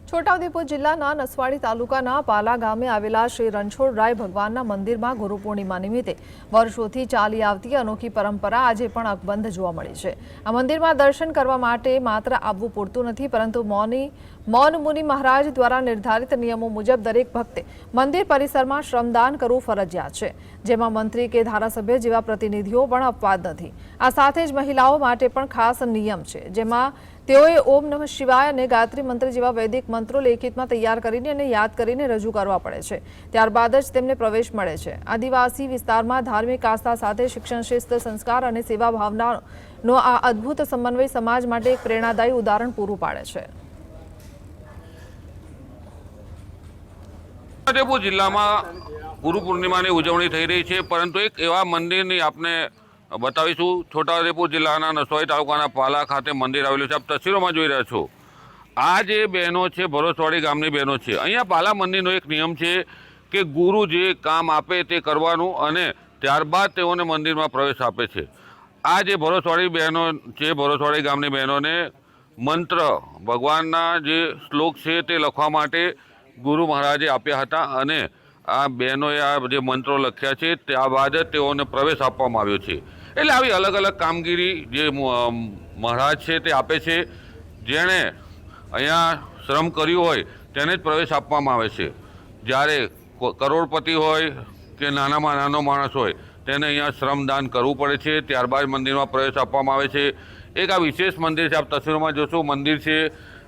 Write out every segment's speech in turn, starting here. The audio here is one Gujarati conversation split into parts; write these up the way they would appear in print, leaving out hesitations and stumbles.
છોટાઉદેપુર જિલ્લાના નસવાડી તાલુકાના પાલા ગામે આવેલા શ્રી રણછોડરાય ભગવાનના મંદિરમાં ગુરુ પૂર્ણિમા નિમિત્તે વર્ષોથી ચાલી આવતી અનોખી પરંપરા આજે પણ અકબંધ જોવા મળી છે। આ મંદિરમાં દર્શન કરવા માટે માત્ર આવવું પૂરતું નથી, પરંતુ મૌન મુનિ મહારાજ દ્વારા નિર્ધારિત નિયમો મુજબ દરેક ભક્તે મંદિર પરિસરમાં શ્રમદાન કરવું ફરજિયાત છે, જેમાં મંત્રી કે ધારાસભ્ય જેવા પ્રતિનિધિઓ પણ અપવાદ નથી। આ સાથે જ મહિલાઓ માટે પણ ખાસ નિયમ છે, જેમાં તેઓએ ઓમ નમઃ શિવાય અને ગાયત્રી મંત્ર જેવા વૈદિક મંત્રો લેખિતમાં તૈયાર કરીને અને યાદ કરીને રજૂ કરવા પડે છે। ત્યારબાદ જ તેમને પ્રવેશ મળે છે। આદિવાસી વિસ્તારમાં ધાર્મિક આસ્થા સાથે શિક્ષણ, શિસ્ત, સંસ્કાર અને સેવા ભાવનાનો આ અદ્ભુત સમન્વય સમાજ માટે એક પ્રેરણાદાયી ઉદાહરણ પૂરું પાડે છે। છોટાઉદેપુર જિલ્લામાં ગુરુ પૂર્ણિમાની ઉજવણી થઈ રહી છે, પરંતુ એક એવા મંદિરની આપણે બતાવીશું। છોટાઉદેપુર જિલ્લાના નસવાડી તાલુકાના પાલા ખાતે મંદિર આવેલું છે। આપ તસવીરોમાં જોઈ રહ્યા છો। આ જે બહેનો છે, ભરોસવાડી ગામની બહેનો છે। અહીંયા પાલા મંદિરનો એક નિયમ છે કે ગુરુ જે કામ આપે તે કરવાનું અને ત્યારબાદ તેઓને મંદિરમાં પ્રવેશ આપે છે। આ જે ભરોસવાડી બહેનો છે, ભરોસવાડી ગામની બહેનોને મંત્ર, ભગવાનના જે શ્લોક છે તે લખવા માટે ગુરુ મહારાજે આપ્યા હતા અને આ બહેનોએ આ જે મંત્રો લખ્યા છે ત્યારબાદ જ તેઓને પ્રવેશ આપવામાં આવ્યો છે। એટલે આવી અલગ અલગ કામગીરી જે મહારાજ છે તે આપે છે। જેણે અહીંયા શ્રમ કર્યું હોય તેને જ પ્રવેશ આપવામાં આવે છે। જ્યારે કરોડપતિ હોય કે નાનામાં નાનો માણસ હોય તેને અહીંયા શ્રમદાન કરવું પડે છે, ત્યારબાદ મંદિરમાં પ્રવેશ આપવામાં આવે છે। એક આ વિશેષ મંદિર છે, આપ તસવીરોમાં જોશો મંદિર છે।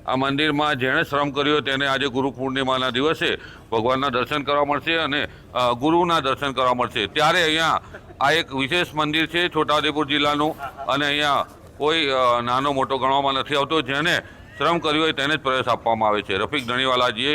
આ મંદિરમાં જેણે શ્રમ કર્યો તેને આજે ગુરુ પૂર્ણિમાના દિવસે ભગવાનના દર્શન કરવા મળશે અને ગુરુના દર્શન કરવા મળશે। ત્યારે અહીંયા આ એક વિશેષ મંદિર છે છોટાઉદેપુર જિલ્લાનું, અને અહીંયા કોઈ નાનો મોટો ગણવામાં નથી આવતો। જેને શ્રમ કર્યો હોય તેને જ પ્રવેશ આપવામાં આવે છે। રફીક ધણીવાલાજીએ